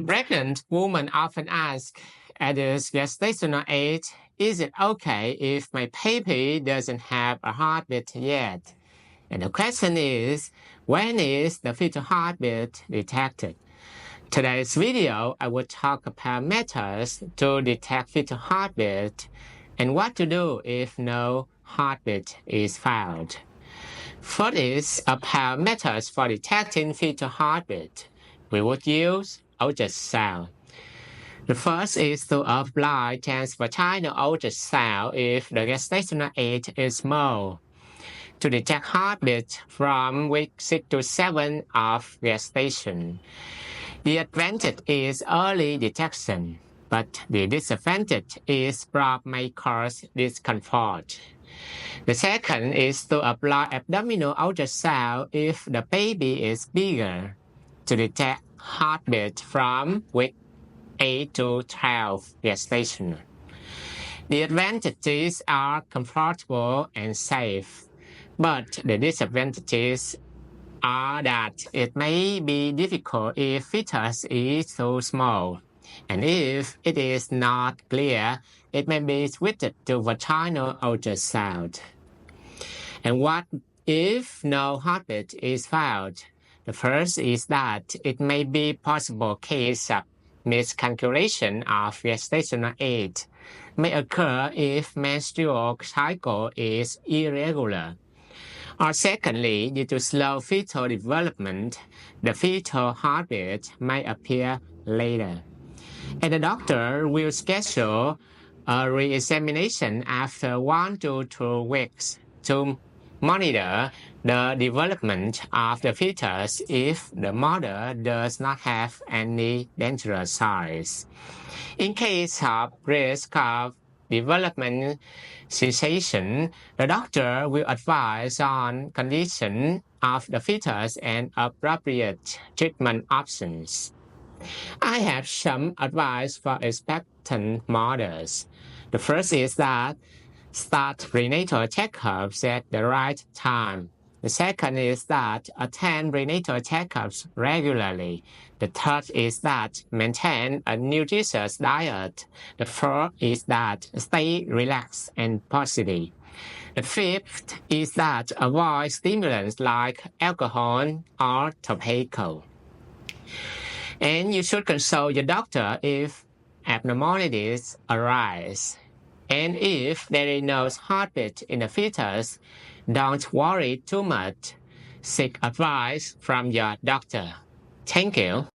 Pregnant women often ask at this gestational age, is it okay if my baby doesn't have a heartbeat yet? And the question is, when is the fetal heartbeat detected? Today's video, I will talk about methods to detect fetal heartbeat and what to do if no heartbeat is found. First is about methods for detecting fetal heartbeat. We would use ultrasound. The first is to apply transvaginal ultrasound if the gestational age is small, to detect heartbeat from week 6 to 7 of gestation. The advantage is early detection, but the disadvantage is birth may cause discomfort. The second is to apply abdominal ultrasound if the baby is bigger, to detect heartbeat from week 8 to 12 gestation. The advantages are comfortable and safe, but the disadvantages are that it may be difficult if fetus is too small, and if it is not clear, it may be switched to vaginal ultrasound. And what if no heartbeat is found? The first is that it may be possible case of miscalculation of gestational age may occur if menstrual cycle is irregular. Or secondly, due to slow fetal development, the fetal heartbeat may appear later. And the doctor will schedule a re-examination after 1 to 2 weeks to monitor the development of the fetus if the mother does not have any dangerous signs. In case of risk of development cessation, the doctor will advise on condition of the fetus and appropriate treatment options. I have some advice for expectant mothers. The first is that start prenatal checkups at the right time. The second is that attend prenatal checkups regularly. The third is that maintain a nutritious diet. The fourth is that stay relaxed and positive. The fifth is that avoid stimulants like alcohol or tobacco. And you should consult your doctor if abnormalities arise. And if there is no heartbeat in the fetus, don't worry too much. Seek advice from your doctor. Thank you.